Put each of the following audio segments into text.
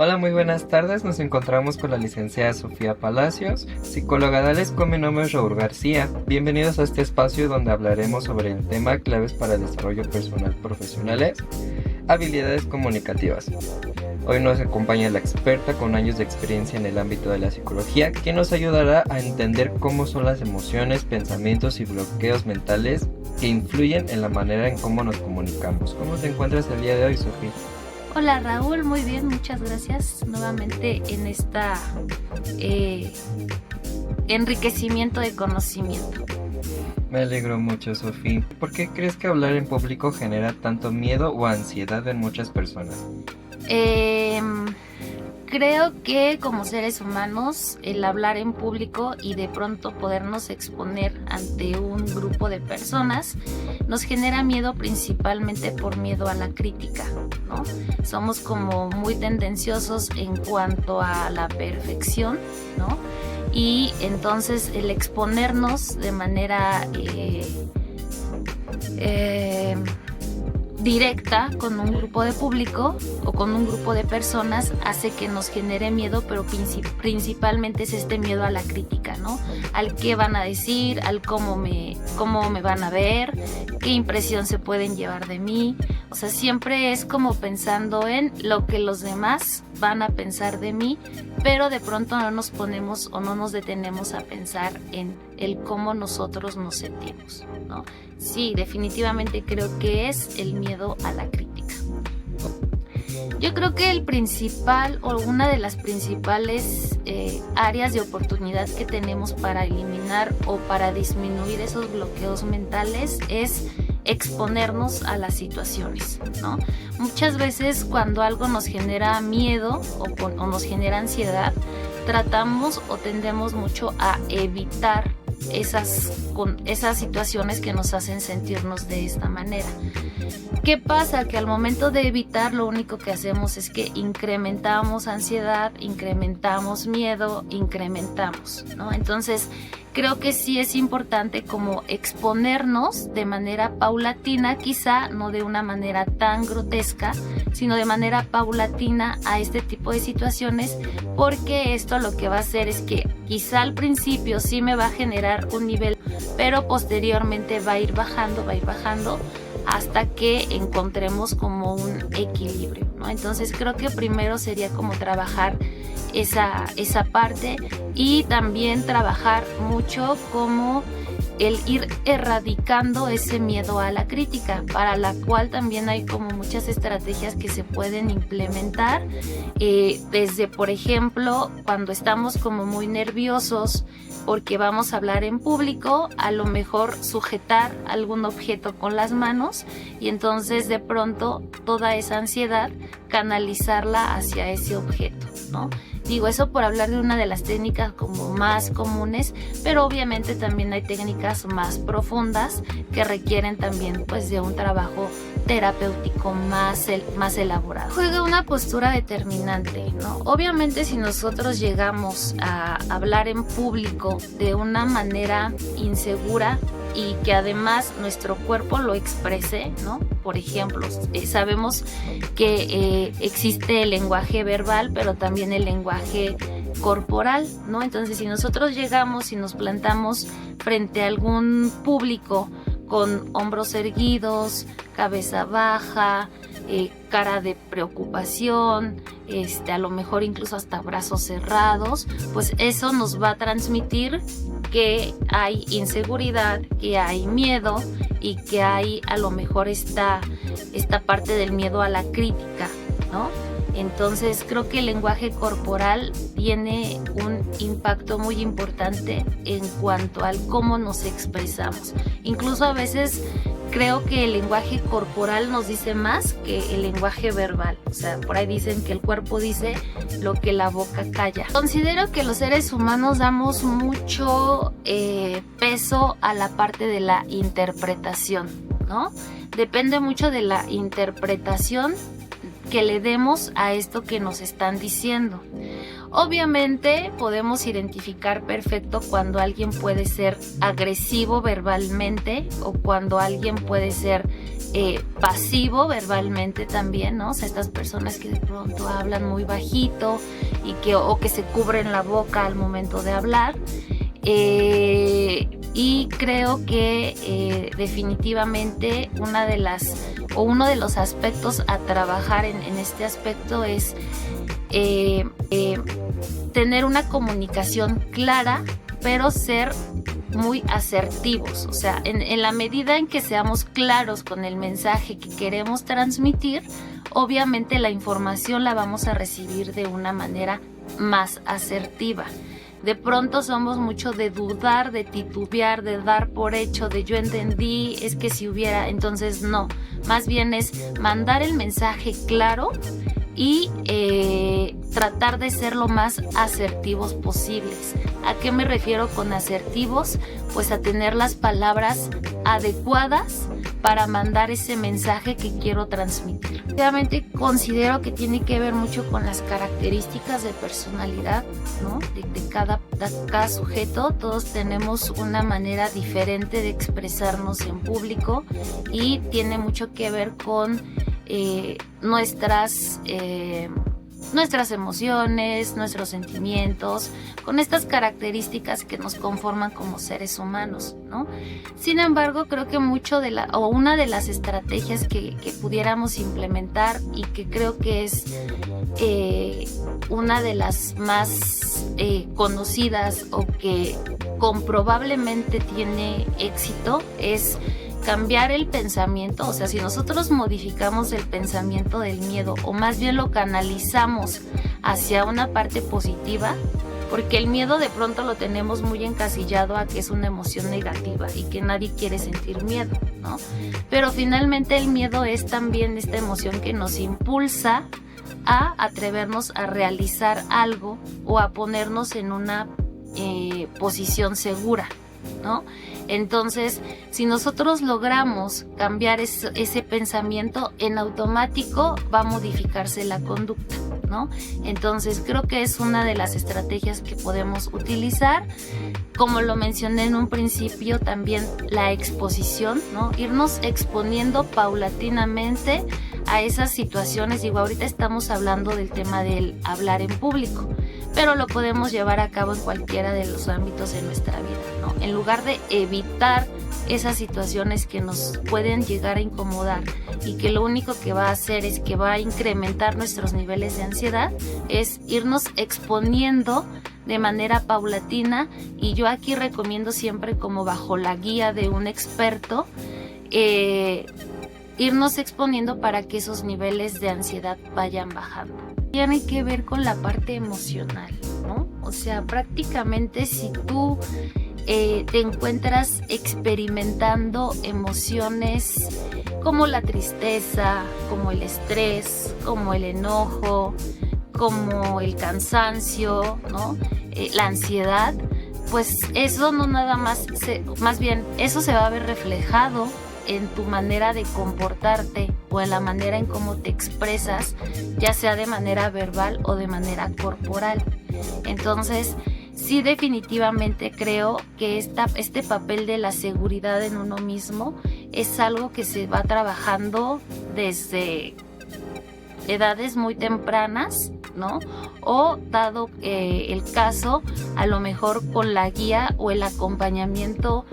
Hola, muy buenas tardes. Nos encontramos con la licenciada Sofía Palacios, psicóloga. Dales con mi nombre es Raúl García. Bienvenidos a este espacio donde hablaremos sobre el tema claves para el desarrollo personal profesionales, habilidades comunicativas. Hoy nos acompaña la experta con años de experiencia en el ámbito de la psicología, quien nos ayudará a entender cómo son las emociones, pensamientos y bloqueos mentales que influyen en la manera en cómo nos comunicamos. ¿Cómo te encuentras el día de hoy, Sofía? Hola Raúl, muy bien, muchas gracias nuevamente en esta enriquecimiento de conocimiento. Me alegro mucho, Sofía. ¿Por qué crees que hablar en público genera tanto miedo o ansiedad en muchas personas? Creo que como seres humanos el hablar en público y de pronto podernos exponer ante un grupo de personas nos genera miedo, principalmente por miedo a la crítica, ¿no? Somos como muy tendenciosos en cuanto a la perfección, ¿no? Y entonces el exponernos de manera directa con un grupo de público o con un grupo de personas hace que nos genere miedo, pero principalmente es este miedo a la crítica, ¿no? Al qué van a decir, al cómo me van a ver, qué impresión se pueden llevar de mí. O sea, siempre es como pensando en lo que los demás van a pensar de mí, pero de pronto no nos ponemos o no nos detenemos a pensar en el cómo nosotros nos sentimos, ¿no? Sí, definitivamente creo que es el miedo a la crítica. Yo creo que el principal o una de las principales áreas de oportunidad que tenemos para eliminar o para disminuir esos bloqueos mentales es exponernos a las situaciones, ¿no? Muchas veces cuando algo nos genera miedo o nos genera ansiedad, tratamos o tendemos mucho a evitar esas situaciones que nos hacen sentirnos de esta manera. ¿Qué pasa? Que al momento de evitar, lo único que hacemos es que incrementamos ansiedad, incrementamos miedo, incrementamos, ¿no? Entonces, creo que sí es importante como exponernos de manera paulatina, quizá no de una manera tan grotesca, sino de manera paulatina a este tipo de situaciones, porque esto lo que va a hacer es que quizá al principio sí me va a generar un nivel, pero posteriormente va a ir bajando hasta que encontremos como un equilibrio, ¿no? Entonces creo que primero sería como trabajar esa parte y también trabajar mucho como el ir erradicando ese miedo a la crítica, para la cual también hay como muchas estrategias que se pueden implementar, desde por ejemplo cuando estamos como muy nerviosos porque vamos a hablar en público, a lo mejor sujetar algún objeto con las manos y entonces de pronto toda esa ansiedad canalizarla hacia ese objeto, ¿no? Digo eso por hablar de una de las técnicas como más comunes, pero obviamente también hay técnicas más profundas que requieren también pues de un trabajo terapéutico más elaborado. Juega una postura determinante, ¿no? Obviamente si nosotros llegamos a hablar en público de una manera insegura y que además nuestro cuerpo lo exprese, ¿no? Por ejemplo, sabemos que existe el lenguaje verbal, pero también el lenguaje corporal, ¿no? Entonces, si nosotros llegamos y nos plantamos frente a algún público con hombros erguidos, cabeza baja, cara de preocupación, a lo mejor incluso hasta brazos cerrados, pues eso nos va a transmitir que hay inseguridad, que hay miedo y que hay a lo mejor esta parte del miedo a la crítica, ¿no? Entonces creo que el lenguaje corporal tiene un impacto muy importante en cuanto al cómo nos expresamos. Incluso a veces creo que el lenguaje corporal nos dice más que el lenguaje verbal. O sea, por ahí dicen que el cuerpo dice lo que la boca calla. Considero que los seres humanos damos mucho peso a la parte de la interpretación, ¿no? Depende mucho de la interpretación que le demos a esto que nos están diciendo. Obviamente podemos identificar perfecto cuando alguien puede ser agresivo verbalmente o cuando alguien puede ser pasivo verbalmente también, ¿no? O sea, estas personas que de pronto hablan muy bajito o que se cubren la boca al momento de hablar. Y creo que definitivamente uno de los aspectos a trabajar en este aspecto es tener una comunicación clara, pero ser muy asertivos. O sea, en la medida en que seamos claros con el mensaje que queremos transmitir, obviamente la información la vamos a recibir de una manera más asertiva. De pronto somos mucho de dudar, de titubear, de dar por hecho, de yo entendí, es que si hubiera, entonces no. Más bien es mandar el mensaje claro y tratar de ser lo más asertivos posibles. ¿A qué me refiero con asertivos? Pues a tener las palabras adecuadas para mandar ese mensaje que quiero transmitir. Obviamente considero que tiene que ver mucho con las características de personalidad, ¿no? De cada sujeto. Todos tenemos una manera diferente de expresarnos en público y tiene mucho que ver con nuestras emociones, nuestros sentimientos, con estas características que nos conforman como seres humanos, ¿no? Sin embargo, creo que una de las estrategias que pudiéramos implementar y que creo que es una de las más conocidas o que comprobablemente tiene éxito es cambiar el pensamiento. O sea, si nosotros modificamos el pensamiento del miedo o más bien lo canalizamos hacia una parte positiva, porque el miedo de pronto lo tenemos muy encasillado a que es una emoción negativa y que nadie quiere sentir miedo, ¿no? Pero finalmente el miedo es también esta emoción que nos impulsa a atrevernos a realizar algo o a ponernos en una posición segura, ¿no? Entonces, si nosotros logramos cambiar ese pensamiento, en automático va a modificarse la conducta, ¿no? Entonces, creo que es una de las estrategias que podemos utilizar. Como lo mencioné en un principio, también la exposición, ¿no? Irnos exponiendo paulatinamente a esas situaciones. Digo, ahorita estamos hablando del tema del hablar en público, pero lo podemos llevar a cabo en cualquiera de los ámbitos de nuestra vida, ¿no? En lugar de evitar esas situaciones que nos pueden llegar a incomodar y que lo único que va a hacer es que va a incrementar nuestros niveles de ansiedad, es irnos exponiendo de manera paulatina. Y yo aquí recomiendo siempre, como bajo la guía de un experto, irnos exponiendo para que esos niveles de ansiedad vayan bajando. Tiene que ver con la parte emocional, ¿no? O sea, prácticamente si tú te encuentras experimentando emociones como la tristeza, como el estrés, como el enojo, como el cansancio, ¿no? La ansiedad, pues eso no nada más, más bien eso se va a ver reflejado en tu manera de comportarte o en la manera en cómo te expresas, ya sea de manera verbal o de manera corporal. Entonces, sí, definitivamente creo que este papel de la seguridad en uno mismo es algo que se va trabajando desde edades muy tempranas, ¿no? O dado el caso, a lo mejor con la guía o el acompañamiento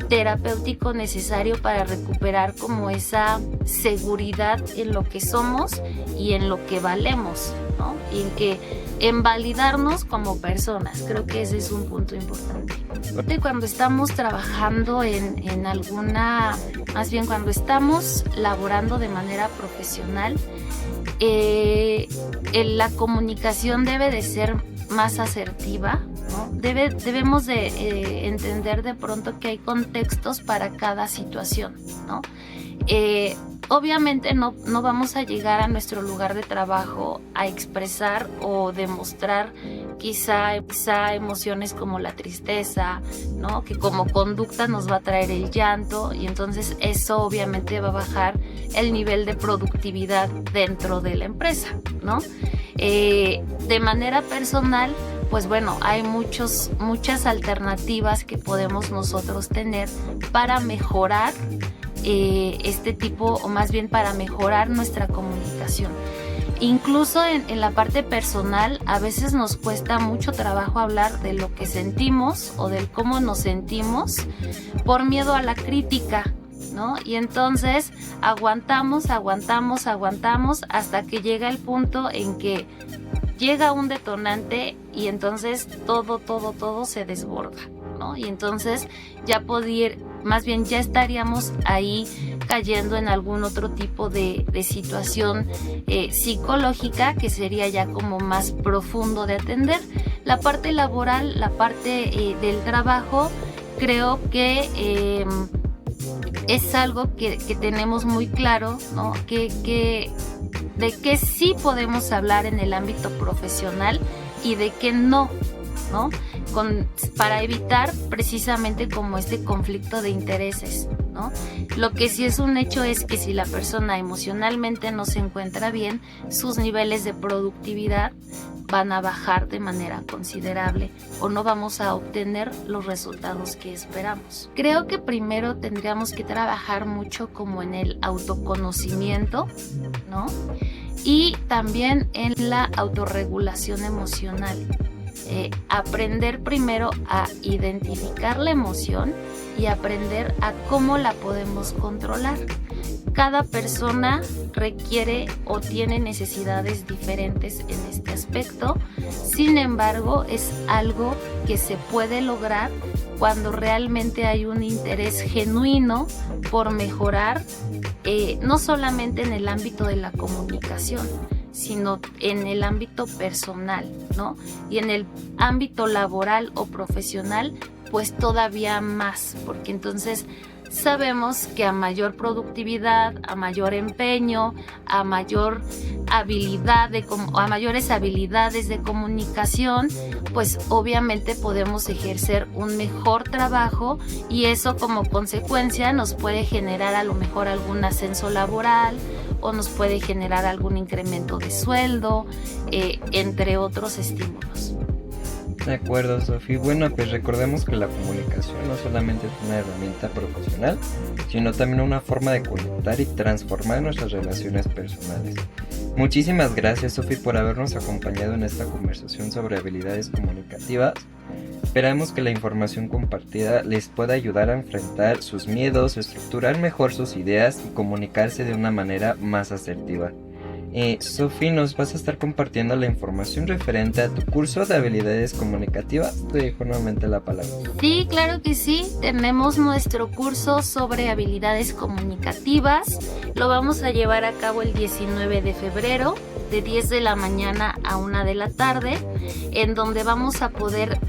terapéutico necesario para recuperar como esa seguridad en lo que somos y en lo que valemos, ¿no? Y en validarnos como personas. Creo que ese es un punto importante. Cuando estamos trabajando cuando estamos laborando de manera profesional, la comunicación debe de ser más asertiva, ¿no? Debemos de entender de pronto que hay contextos para cada situación, ¿no? Obviamente no vamos a llegar a nuestro lugar de trabajo a expresar o demostrar quizá emociones como la tristeza, ¿no? Que como conducta nos va a traer el llanto, y entonces eso obviamente va a bajar el nivel de productividad dentro de la empresa, ¿no? De manera personal, pues bueno, hay muchas alternativas que podemos nosotros tener para mejorar este tipo, o más bien para mejorar nuestra comunicación. Incluso en la parte personal, a veces nos cuesta mucho trabajo hablar de lo que sentimos o del cómo nos sentimos por miedo a la crítica, ¿no? Y entonces aguantamos hasta que llega el punto en que llega un detonante y entonces todo se desborda, ¿no? Y entonces ya estaríamos ahí cayendo en algún otro tipo de situación psicológica que sería ya como más profundo de atender. La parte laboral, la parte del trabajo, creo que es algo que tenemos muy claro, ¿no? De qué sí podemos hablar en el ámbito profesional y de qué no, ¿no? Para evitar precisamente como este conflicto de intereses, ¿no? Lo que sí es un hecho es que si la persona emocionalmente no se encuentra bien, sus niveles de productividad van a bajar de manera considerable o no vamos a obtener los resultados que esperamos. Creo que primero tendríamos que trabajar mucho como en el autoconocimiento, ¿no? Y también en la autorregulación emocional. Aprender primero a identificar la emoción y aprender a cómo la podemos controlar. Cada persona requiere o tiene necesidades diferentes en este aspecto. Sin embargo, es algo que se puede lograr cuando realmente hay un interés genuino por mejorar, no solamente en el ámbito de la comunicación, sino en el ámbito personal, ¿no? Y en el ámbito laboral o profesional, pues todavía más, porque entonces sabemos que a mayor productividad, a mayor empeño, a mayores habilidades de comunicación, pues obviamente podemos ejercer un mejor trabajo y eso como consecuencia nos puede generar a lo mejor algún ascenso laboral o nos puede generar algún incremento de sueldo, entre otros estímulos. De acuerdo, Sofi. Bueno, pues recordemos que la comunicación no solamente es una herramienta profesional, sino también una forma de conectar y transformar nuestras relaciones personales. Muchísimas gracias, Sofi, por habernos acompañado en esta conversación sobre habilidades comunicativas. Esperamos que la información compartida les pueda ayudar a enfrentar sus miedos, estructurar mejor sus ideas y comunicarse de una manera más asertiva. Sofi, ¿nos vas a estar compartiendo la información referente a tu curso de habilidades comunicativas? Te dejo nuevamente la palabra. Sí, claro que sí. Tenemos nuestro curso sobre habilidades comunicativas. Lo vamos a llevar a cabo el 19 de febrero, de 10 de la mañana a 1 de la tarde, en donde vamos a poder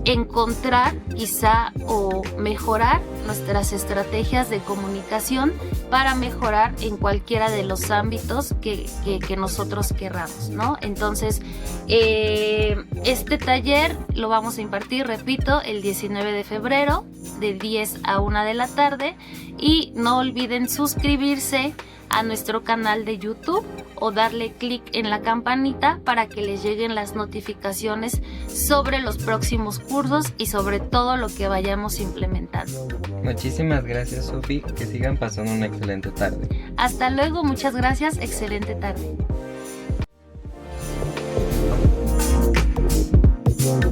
encontrar quizá o mejorar nuestras estrategias de comunicación para mejorar en cualquiera de los ámbitos que nosotros querramos, ¿no? Entonces, este taller lo vamos a impartir, repito, el 19 de febrero de 10 a 1 de la tarde y no olviden suscribirse a nuestro canal de YouTube o darle clic en la campanita para que les lleguen las notificaciones sobre los próximos cursos y sobre todo lo que vayamos implementando. Muchísimas gracias, Sofi, que sigan pasando una excelente tarde. Hasta luego, muchas gracias, excelente tarde.